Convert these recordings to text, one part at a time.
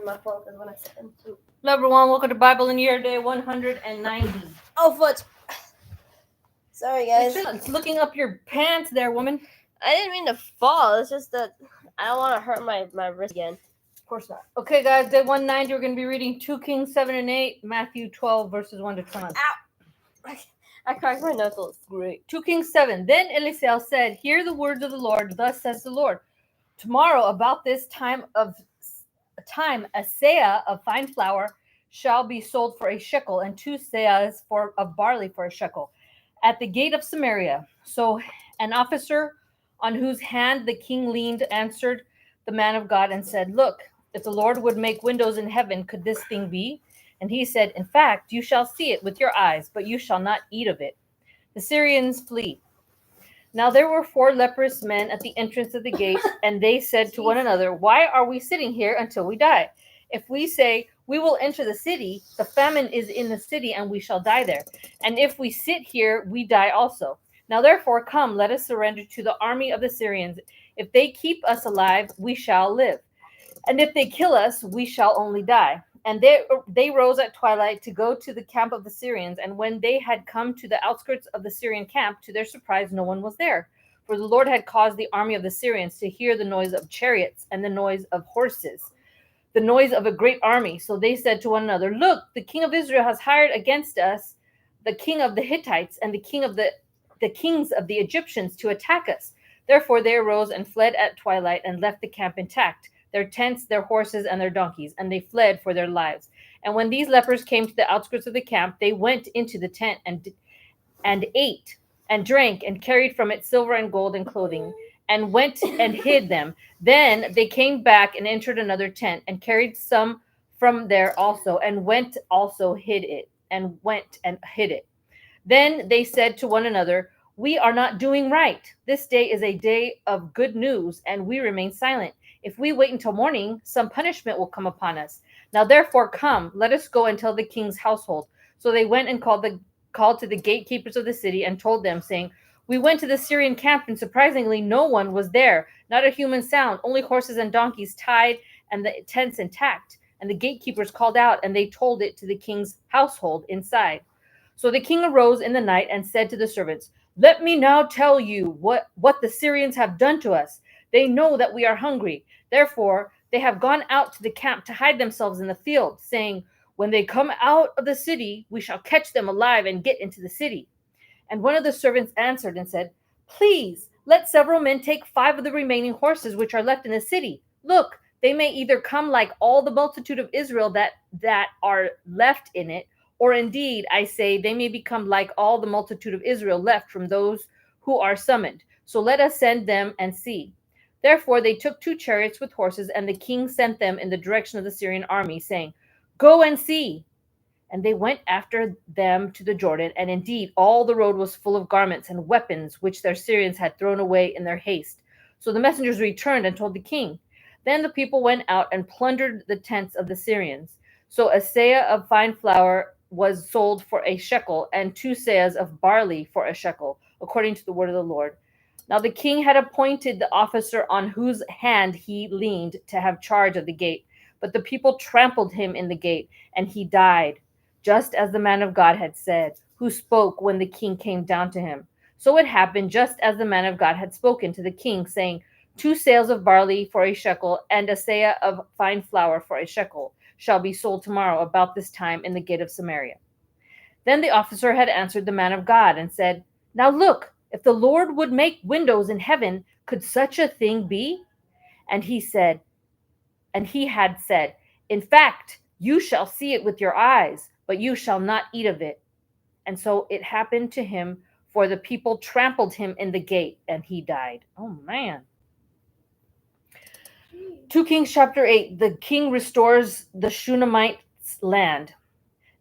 my phone because when I said them too. Hello, everyone. Welcome to Bible in Year Day 190. Oh, foot. Sorry, guys. It's looking up your pants there, woman. I didn't mean to fall. It's just that I don't want to hurt my wrist again. Of course not. Okay, guys, day 190, we're going to be reading 2 Kings 7 and 8, Matthew 12, verses 1 to 20. Ow! I cracked my knuckles. Great. 2 Kings 7. Then Eliseo said, "Hear the words of the Lord. Thus says the Lord. Tomorrow, about this time, a seah of fine flour shall be sold for a shekel, and 2 seahs of barley for a shekel, at the gate of Samaria." So an officer on whose hand the king leaned answered the man of God and said, "Look, if the Lord would make windows in heaven, could this thing be?" And he said, "In fact, you shall see it with your eyes, but you shall not eat of it." The Syrians flee. Now there were 4 leprous men at the entrance of the gate, and they said to one another, "Why are we sitting here until we die? If we say, 'We will enter the city,' the famine is in the city, and we shall die there. And if we sit here, we die also. Now therefore, come, let us surrender to the army of the Syrians. If they keep us alive, we shall live. And if they kill us, we shall only die." And they rose at twilight to go to the camp of the Syrians. And when they had come to the outskirts of the Syrian camp, to their surprise, no one was there. For the Lord had caused the army of the Syrians to hear the noise of chariots and the noise of horses, the noise of a great army. So they said to one another, "Look, the king of Israel has hired against us the king of the Hittites and the kings of the Egyptians to attack us." Therefore they arose and fled at twilight and left the camp intact, their tents, their horses, and their donkeys, and they fled for their lives. And when these lepers came to the outskirts of the camp, they went into the tent and ate and drank and carried from it silver and gold and clothing, and went and hid them. Then they came back and entered another tent and carried some from there also, and went and hid it. Then they said to one another, "We are not doing right. This day is a day of good news, and we remain silent. If we wait until morning, some punishment will come upon us. Now therefore come, let us go and tell the king's household." So they went and called to the gatekeepers of the city and told them, saying, "We went to the Syrian camp, and surprisingly no one was there, not a human sound, only horses and donkeys tied and the tents intact." And the gatekeepers called out, and they told it to the king's household inside. So the king arose in the night and said to the servants, "Let me now tell you what the Syrians have done to us. They know that we are hungry. Therefore, they have gone out to the camp to hide themselves in the field, saying, 'When they come out of the city, we shall catch them alive and get into the city.'" And one of the servants answered and said, "Please, let several men take 5 of the remaining horses which are left in the city. Look, they may either come like all the multitude of Israel that are left in it, or indeed, I say, they may become like all the multitude of Israel left from those who are summoned. So let us send them and see." Therefore they took 2 chariots with horses, and the king sent them in the direction of the Syrian army, saying, "Go and see." And they went after them to the Jordan, and indeed all the road was full of garments and weapons which their Syrians had thrown away in their haste. So the messengers returned and told the king. Then the people went out and plundered the tents of the Syrians. So a seah of fine flour was sold for a shekel, and 2 seahs of barley for a shekel, according to the word of the Lord. Now the king had appointed the officer on whose hand he leaned to have charge of the gate. But the people trampled him in the gate, and he died, just as the man of God had said, who spoke when the king came down to him. So it happened just as the man of God had spoken to the king, saying, 2 seahs of barley for a shekel, and a seah of fine flour for a shekel shall be sold tomorrow about this time in the gate of Samaria. Then the officer had answered the man of God and said, "Now look, if the Lord would make windows in heaven, could such a thing be?" And he had said, "In fact, you shall see it with your eyes, but you shall not eat of it." And so it happened to him, for the people trampled him in the gate, and he died. Oh, man. 2 Kings chapter 8, the king restores the Shunammite's land.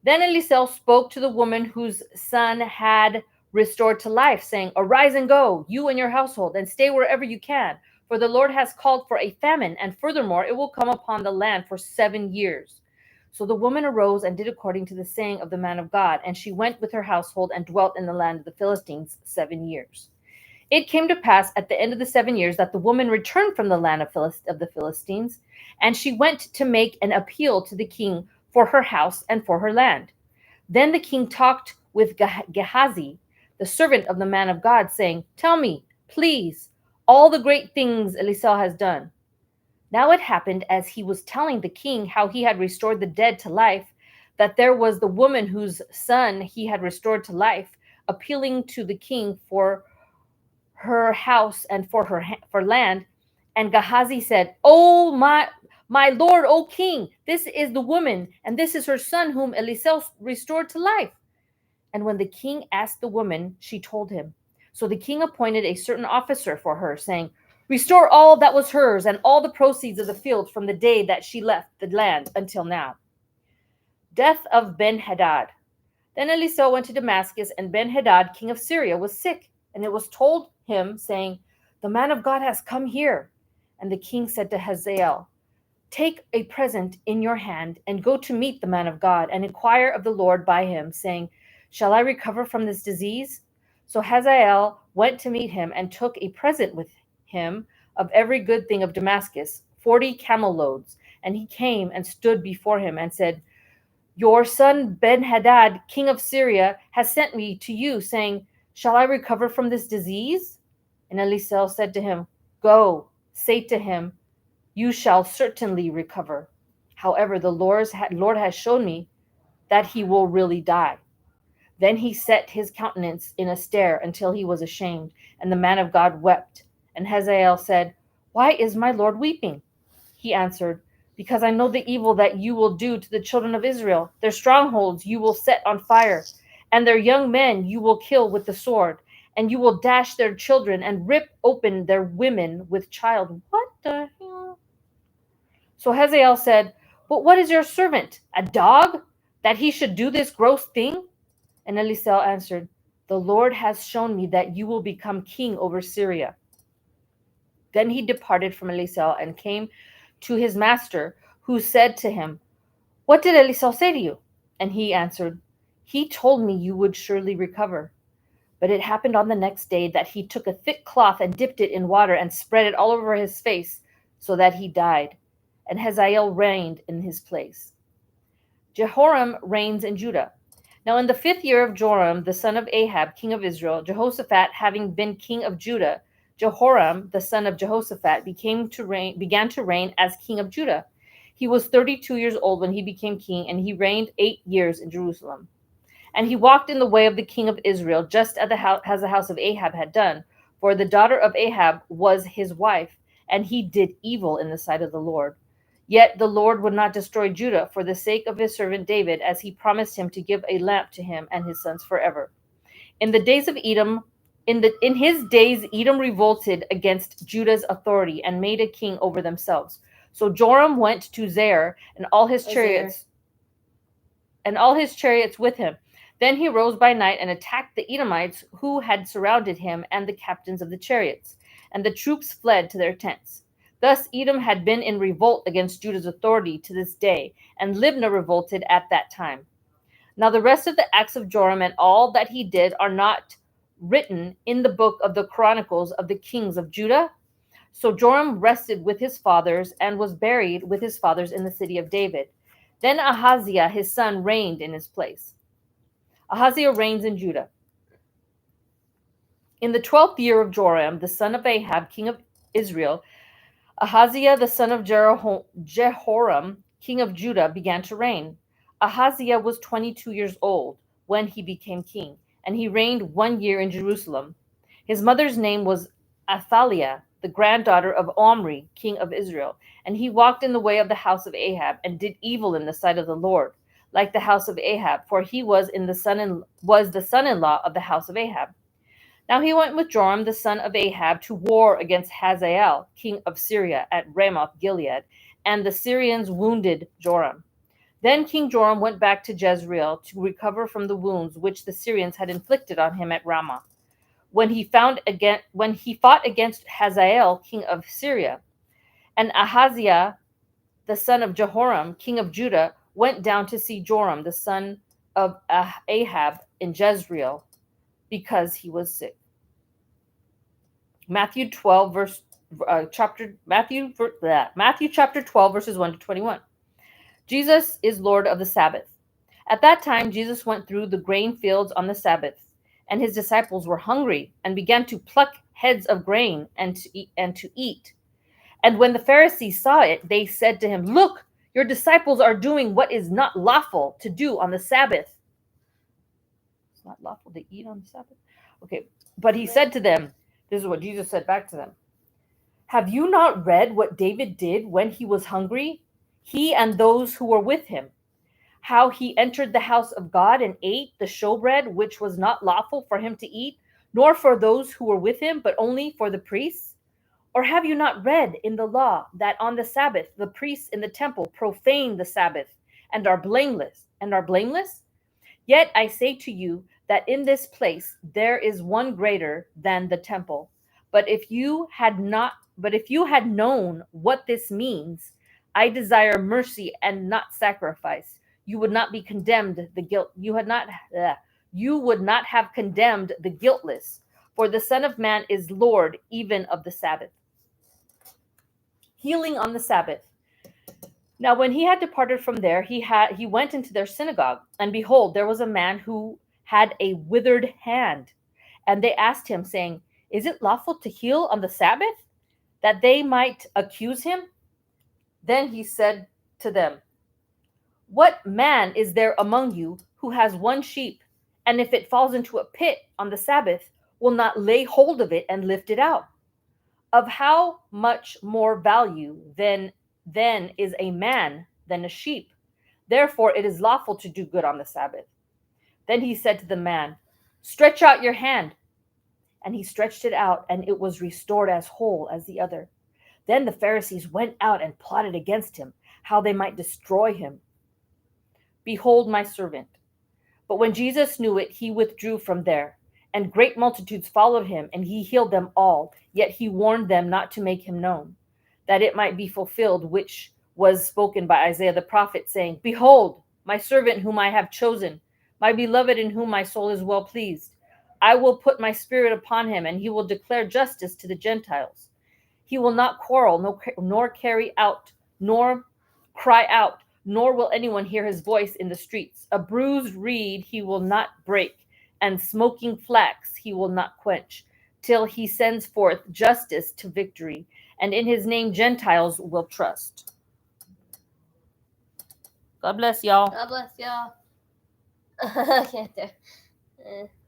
Then Eliseo spoke to the woman whose son had restored to life, saying, "Arise and go, you and your household, and stay wherever you can, for the Lord has called for a famine, and furthermore it will come upon the land for 7 years." So the woman arose and did according to the saying of the man of God, and she went with her household and dwelt in the land of the Philistines 7 years. It came to pass at the end of the 7 years that the woman returned from the land of the Philistines, and she went to make an appeal to the king for her house and for her land. Then the king talked with Gehazi, the servant of the man of God, saying, "Tell me, please, all the great things Elisha has done." Now it happened, as he was telling the king how he had restored the dead to life, that there was the woman whose son he had restored to life, appealing to the king for her house and for land. And Gehazi said, "Oh my lord, O king, this is the woman, and this is her son whom Elisha restored to life." And when the king asked the woman, she told him. So the king appointed a certain officer for her, saying, "Restore all that was hers and all the proceeds of the fields from the day that she left the land until now." Death of Ben-Hadad. Then Elisha went to Damascus, and Ben-Hadad, king of Syria, was sick. And it was told him, saying, "The man of God has come here." And the king said to Hazael, "Take a present in your hand, and go to meet the man of God, and inquire of the Lord by him, saying, 'Shall I recover from this disease?'" So Hazael went to meet him, and took a present with him of every good thing of Damascus, 40 camel loads. And he came and stood before him, and said, "Your son Ben-Hadad, king of Syria, has sent me to you, saying, 'Shall I recover from this disease?'" And Elisha said to him, "Go, say to him, 'You shall certainly recover.' However, the Lord has shown me that he will really die." Then he set his countenance in a stare until he was ashamed, and the man of God wept. And Hazael said, "Why is my Lord weeping?" He answered, "Because I know the evil that you will do to the children of Israel. Their strongholds you will set on fire, and their young men you will kill with the sword, and you will dash their children and rip open their women with child." What the hell? So Hazael said, "But what is your servant, a dog, that he should do this gross thing?" And Elisha answered, "The Lord has shown me that you will become king over Syria." Then he departed from Elisha and came to his master, who said to him, "What did Elisha say to you?" And he answered, "He told me you would surely recover." But it happened on the next day that he took a thick cloth and dipped it in water and spread it all over his face, so that he died. And Hazael reigned in his place. Jehoram reigns in Judah. Now in the 5th year of Joram, the son of Ahab, king of Israel, Jehoshaphat having been king of Judah, Jehoram, the son of Jehoshaphat, began to reign as king of Judah. He was 32 years old when he became king, and he reigned 8 years in Jerusalem. And he walked in the way of the king of Israel, just as the house of Ahab had done. For the daughter of Ahab was his wife, and he did evil in the sight of the Lord. Yet the Lord would not destroy Judah for the sake of his servant David, as he promised him to give a lamp to him and his sons forever. In the days of Edom, in his days, Edom revolted against Judah's authority and made a king over themselves. So Joram went to Zair and all his chariots with him. Then he rose by night and attacked the Edomites who had surrounded him and the captains of the chariots, and the troops fled to their tents. Thus Edom had been in revolt against Judah's authority to this day, and Libnah revolted at that time. Now the rest of the acts of Joram and all that he did are not written in the book of the Chronicles of the kings of Judah. So Joram rested with his fathers and was buried with his fathers in the city of David. Then Ahaziah his son reigned in his place. Ahaziah reigns in Judah. In the 12th year of Joram, the son of Ahab, king of Israel, Ahaziah the son of Jehoram, king of Judah, began to reign. Ahaziah was 22 years old when he became king, and he reigned 1 year in Jerusalem. His mother's name was Athaliah, the granddaughter of Omri, king of Israel, and he walked in the way of the house of Ahab and did evil in the sight of the Lord, like the house of Ahab, for he was the son-in-law of the house of Ahab. Now he went with Joram the son of Ahab to war against Hazael, king of Syria, at Ramoth Gilead, and the Syrians wounded Joram. Then King Joram went back to Jezreel to recover from the wounds which the Syrians had inflicted on him at Ramah. When he fought against Hazael, king of Syria, and Ahaziah, the son of Jehoram, king of Judah, went down to see Joram, the son of Ahab, in Jezreel, because he was sick. Matthew 12 verse Matthew chapter 12 verses 1 to 21. Jesus is Lord of the Sabbath. At that time Jesus went through the grain fields on the Sabbath, and his disciples were hungry and began to pluck heads of grain and to eat. And when the Pharisees saw it, they said to him, "Look, your disciples are doing what is not lawful to do on the Sabbath." It's not lawful to eat on the Sabbath. Okay, but he said to them, this is what Jesus said back to them. "Have you not read what David did when he was hungry, he and those who were with him? How he entered the house of God and ate the showbread, which was not lawful for him to eat, nor for those who were with him, but only for the priests? Or have you not read in the law that on the Sabbath the priests in the temple profane the Sabbath and are blameless? Yet I say to you that in this place there is one greater than the temple. But if you had known what this means, I desire mercy and not sacrifice, you would not be condemned the guilt you would not have condemned the guiltless, for the Son of Man is Lord even of the Sabbath." Healing on the Sabbath. Now, when he had departed from there, he went into their synagogue, and behold, there was a man who had a withered hand. And they asked him, saying, "Is it lawful to heal on the Sabbath?" That they might accuse him. Then he said to them, "What man is there among you who has one sheep, and if it falls into a pit on the Sabbath, will not lay hold of it and lift it out? Of how much more value then is a man than a sheep? Therefore it is lawful to do good on the Sabbath." Then he said to the man, "Stretch out your hand." And he stretched it out, and it was restored as whole as the other. Then the Pharisees went out and plotted against him, how they might destroy him. "Behold my servant." But when Jesus knew it, he withdrew from there. And great multitudes followed him, and he healed them all. Yet he warned them not to make him known, that it might be fulfilled, which was spoken by Isaiah the prophet, saying, "Behold, my servant whom I have chosen, my beloved in whom my soul is well pleased. I will put my spirit upon him, and he will declare justice to the Gentiles. He will not quarrel, nor carry out, nor cry out, nor will anyone hear his voice in the streets. A bruised reed he will not break, and smoking flax he will not quench, till he sends forth justice to victory, and in his name Gentiles will trust." God bless y'all. God bless y'all. I can't do.